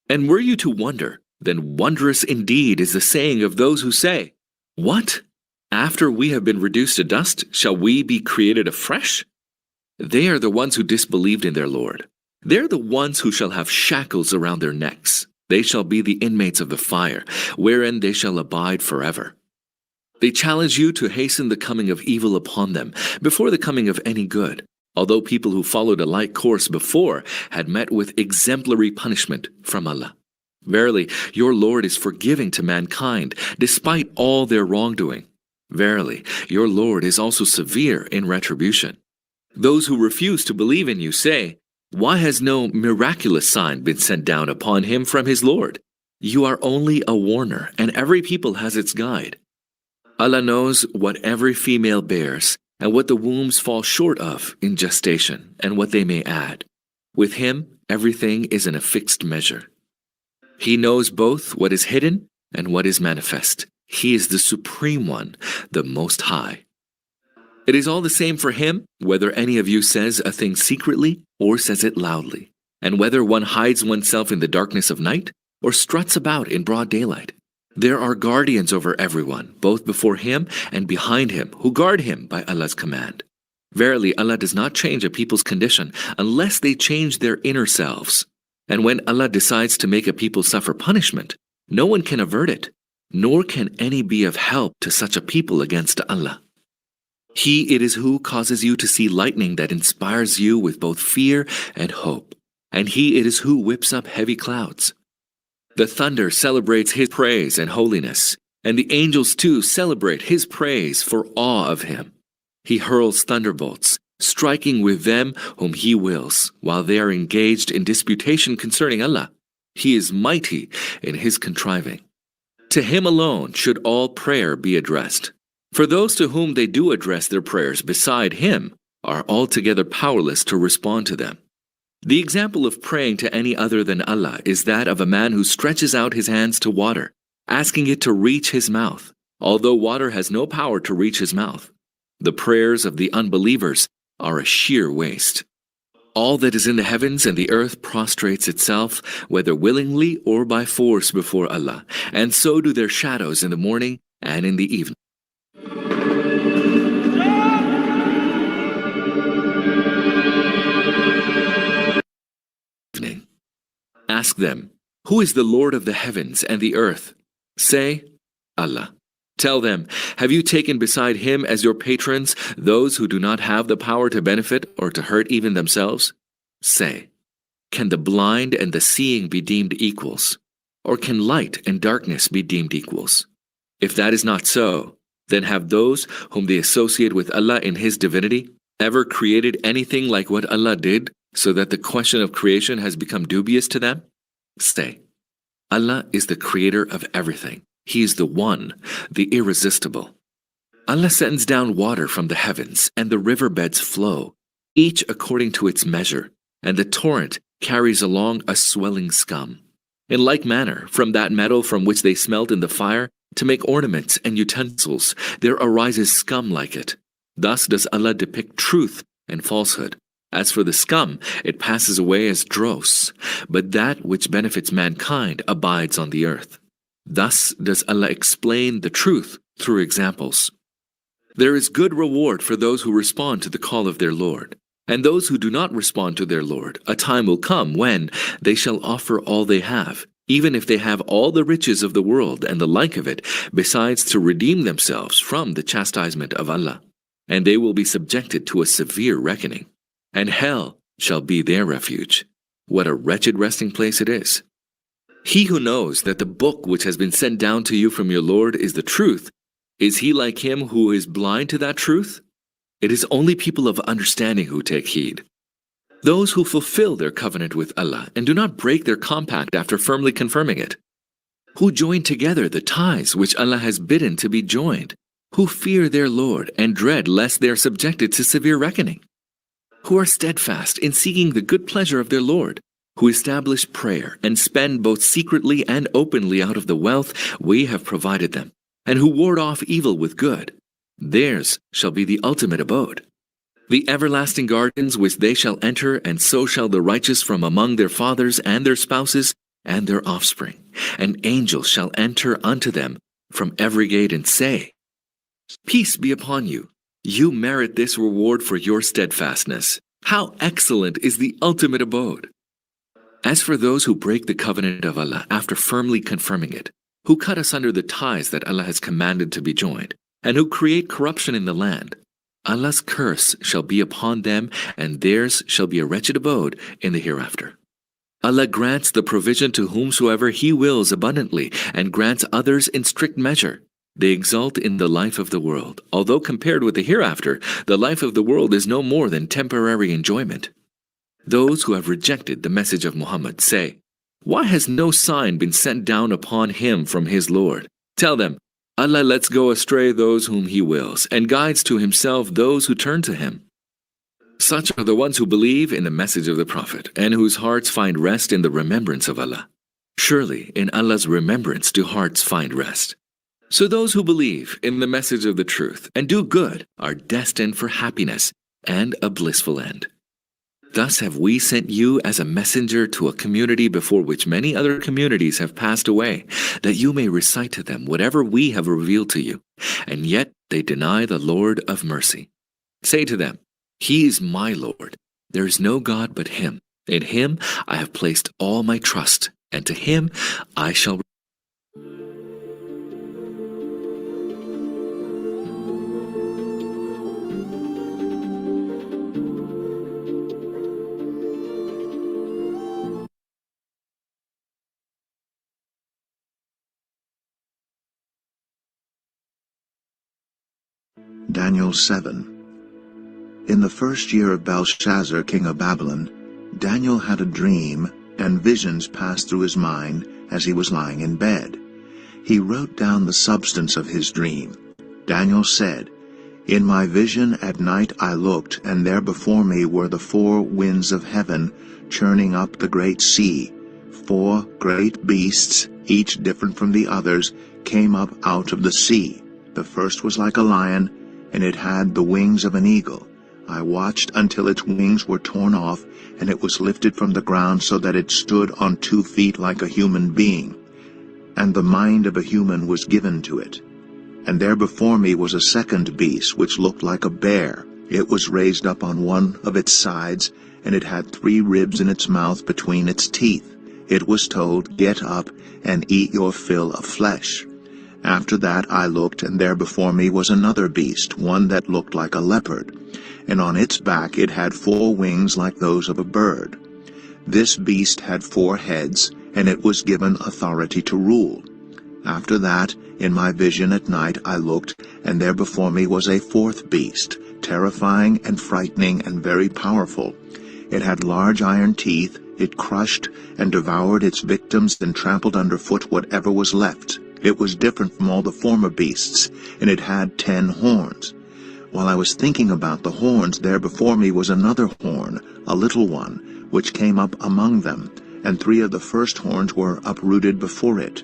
And were you to wonder, then wondrous indeed is the saying of those who say, "What? After we have been reduced to dust, shall we be created afresh?" They are the ones who disbelieved in their Lord. They're the ones who shall have shackles around their necks. They shall be the inmates of the fire, wherein they shall abide forever. They challenge you to hasten the coming of evil upon them before the coming of any good, although people who followed a like course before had met with exemplary punishment from Allah. Verily, your Lord is forgiving to mankind, despite all their wrongdoing. Verily, your Lord is also severe in retribution. Those who refuse to believe in you say, "Why has no miraculous sign been sent down upon him from his Lord?" You are only a warner, and every people has its guide. Allah knows what every female bears, and what the wombs fall short of in gestation, and what they may add. With him, everything is in a fixed measure. He knows both what is hidden and what is manifest. He is the Supreme One, the Most High. It is all the same for him whether any of you says a thing secretly or says it loudly, and whether one hides oneself in the darkness of night or struts about in broad daylight. There are guardians over everyone, both before him and behind him, who guard him by Allah's command. Verily, Allah does not change a people's condition unless they change their inner selves. And when Allah decides to make a people suffer punishment, no one can avert it, nor can any be of help to such a people against Allah. He it is who causes you to see lightning that inspires you with both fear and hope, and he it is who whips up heavy clouds. The thunder celebrates his praise and holiness, and the angels too celebrate his praise for awe of him. He hurls thunderbolts, striking with them whom he wills, while they are engaged in disputation concerning Allah. He is mighty in his contriving. To him alone should all prayer be addressed. For those to whom they do address their prayers beside him are altogether powerless to respond to them. The example of praying to any other than Allah is that of a man who stretches out his hands to water, asking it to reach his mouth, although water has no power to reach his mouth. The prayers of the unbelievers are a sheer waste. All that is in the heavens and the earth prostrates itself, whether willingly or by force, before Allah, and so do their shadows in the morning and in the evening. Ask them, "Who is the Lord of the heavens and the earth?" Say, Allah. Tell them, "Have you taken beside him as your patrons those who do not have the power to benefit or to hurt even themselves?" Say, "Can the blind and the seeing be deemed equals? Or can light and darkness be deemed equals? If that is not so, then have those whom they associate with Allah in his divinity ever created anything like what Allah did, so that the question of creation has become dubious to them?" Say, Allah is the creator of everything. He is the one, the irresistible. Allah sends down water from the heavens, and the riverbeds flow, each according to its measure, and the torrent carries along a swelling scum. In like manner, from that metal from which they smelt in the fire, to make ornaments and utensils, there arises scum like it. Thus does Allah depict truth and falsehood. As for the scum, it passes away as dross, but that which benefits mankind abides on the earth. Thus does Allah explain the truth through examples. There is good reward for those who respond to the call of their Lord. And those who do not respond to their Lord, a time will come when they shall offer all they have, even if they have all the riches of the world and the like of it, besides to redeem themselves from the chastisement of Allah. And they will be subjected to a severe reckoning. And hell shall be their refuge. What a wretched resting place it is. He who knows that the book which has been sent down to you from your Lord is the truth, is he like him who is blind to that truth? It is only people of understanding who take heed. Those who fulfill their covenant with Allah and do not break their compact after firmly confirming it. Who join together the ties which Allah has bidden to be joined. Who fear their Lord and dread lest they are subjected to severe reckoning. who are steadfast in seeking the good pleasure of their Lord, who establish prayer and spend both secretly and openly out of the wealth we have provided them, and who ward off evil with good. Theirs shall be the ultimate abode. The everlasting gardens which they shall enter, and so shall the righteous from among their fathers and their spouses and their offspring. And angels shall enter unto them from every gate and say, Peace be upon you. You merit this reward for your steadfastness. How excellent is the ultimate abode! As for those who break the covenant of Allah after firmly confirming it, who cut asunder the ties that Allah has commanded to be joined, and who create corruption in the land, Allah's curse shall be upon them, and theirs shall be a wretched abode in the hereafter. Allah grants the provision to whomsoever He wills abundantly, and grants others in strict measure. They exult in the life of the world, although compared with the hereafter, the life of the world is no more than temporary enjoyment. Those who have rejected the message of Muhammad say, Why has no sign been sent down upon him from his Lord? Tell them, Allah lets go astray those whom He wills, and guides to Himself those who turn to Him. Such are the ones who believe in the message of the Prophet, and whose hearts find rest in the remembrance of Allah. Surely in Allah's remembrance do hearts find rest. So those who believe in the message of the truth and do good are destined for happiness and a blissful end. Thus have we sent you as a messenger to a community before which many other communities have passed away, that you may recite to them whatever we have revealed to you, and yet they deny the Lord of mercy. Say to them, He is my Lord. There is no God but Him. In Him I have placed all my trust, and to Him I shall. Daniel 7. In the first year of Belshazzar, king of Babylon, Daniel had a dream, and visions passed through his mind as he was lying in bed. He wrote down the substance of his dream. Daniel said, In my vision at night I looked, and there before me were the 4 winds of heaven, churning up the great sea. 4 great beasts, each different from the others, came up out of the sea. The first was like a lion, and it had the wings of an eagle. I watched until its wings were torn off, and it was lifted from the ground so that it stood on 2 feet like a human being. And the mind of a human was given to it. And there before me was a second beast, which looked like a bear. It was raised up on one of its sides, and it had 3 ribs in its mouth between its teeth. It was told, Get up and eat your fill of flesh. After that I looked, and there before me was another beast, one that looked like a leopard, and on its back it had 4 wings like those of a bird. This beast had 4 heads, and it was given authority to rule. After that, in my vision at night I looked, and there before me was a 4th beast, terrifying and frightening and very powerful. It had large iron teeth. It crushed and devoured its victims and trampled underfoot whatever was left. It was different from all the former beasts, and it had 10 horns. While I was thinking about the horns, there before me was another horn, a little one, which came up among them, and 3 of the first horns were uprooted before it.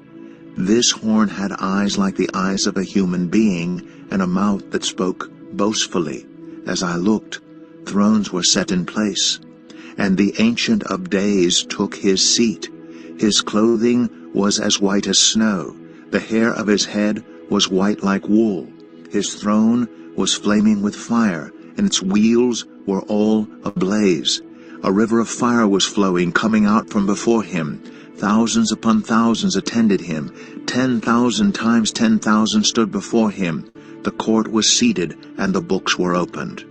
This horn had eyes like the eyes of a human being, and a mouth that spoke boastfully. As I looked, thrones were set in place, and the Ancient of Days took his seat. His clothing was as white as snow. The hair of his head was white like wool. His throne was flaming with fire, and its wheels were all ablaze. A river of fire was flowing, coming out from before him. Thousands upon thousands attended him. 10,000 times 10,000 stood before him. The court was seated, and the books were opened.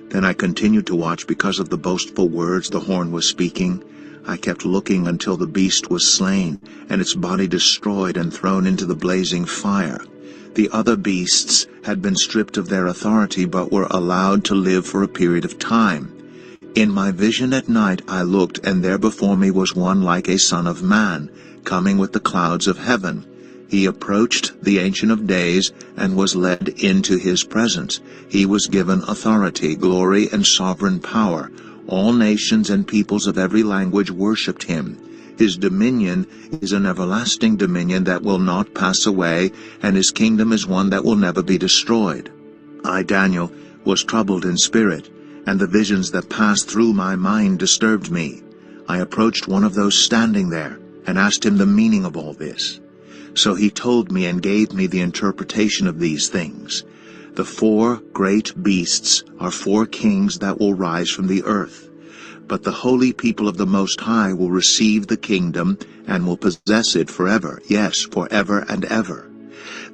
Then I continued to watch because of the boastful words the horn was speaking. I kept looking until the beast was slain, and its body destroyed and thrown into the blazing fire. The other beasts had been stripped of their authority, but were allowed to live for a period of time. In my vision at night I looked, and there before me was one like a son of man, coming with the clouds of heaven. He approached the Ancient of Days and was led into his presence. He was given authority, glory, and sovereign power. All nations and peoples of every language worshipped him. His dominion is an everlasting dominion that will not pass away, and his kingdom is one that will never be destroyed. I, Daniel, was troubled in spirit, and the visions that passed through my mind disturbed me. I approached one of those standing there, and asked him the meaning of all this. So he told me and gave me the interpretation of these things. The 4 great beasts are 4 kings that will rise from the earth. But the holy people of the Most High will receive the kingdom and will possess it forever, yes, forever and ever.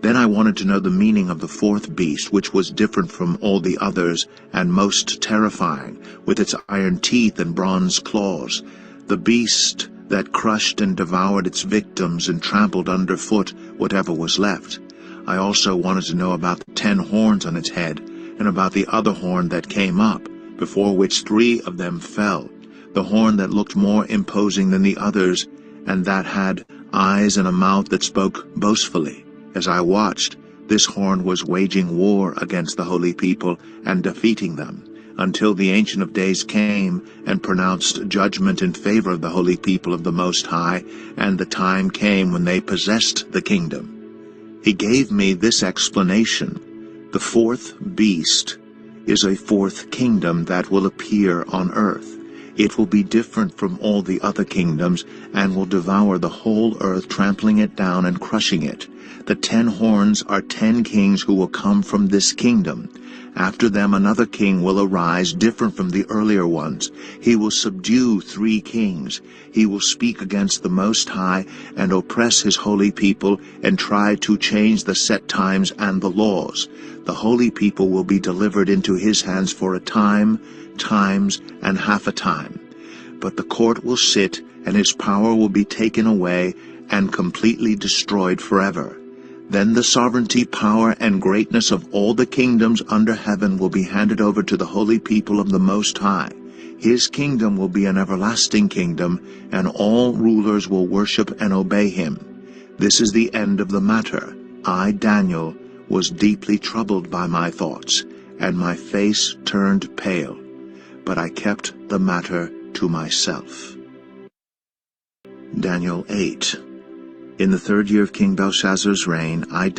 Then I wanted to know the meaning of the 4th beast, which was different from all the others and most terrifying, with its iron teeth and bronze claws. The beast that crushed and devoured its victims and trampled underfoot whatever was left. I also wanted to know about the 10 horns on its head, and about the other horn that came up, before which 3 of them fell, the horn that looked more imposing than the others, and that had eyes and a mouth that spoke boastfully. As I watched, this horn was waging war against the holy people and defeating them, until the Ancient of Days came and pronounced judgment in favor of the holy people of the Most High, and the time came when they possessed the kingdom. He gave me this explanation. The 4th beast is a 4th kingdom that will appear on earth. It will be different from all the other kingdoms, and will devour the whole earth, trampling it down and crushing it. The 10 horns are 10 kings who will come from this kingdom. After them another king will arise, different from the earlier ones. He will subdue 3 kings. He will speak against the Most High and oppress his holy people, and try to change the set times and the laws. The holy people will be delivered into his hands for a time, times, and half a time. But the court will sit, and his power will be taken away and completely destroyed forever. Then the sovereignty, power, and greatness of all the kingdoms under heaven will be handed over to the holy people of the Most High. His kingdom will be an everlasting kingdom, and all rulers will worship and obey him. This is the end of the matter. I, Daniel, was deeply troubled by my thoughts, and my face turned pale. But I kept the matter to myself. Daniel 8. In the 3rd year of King Belshazzar's reign, I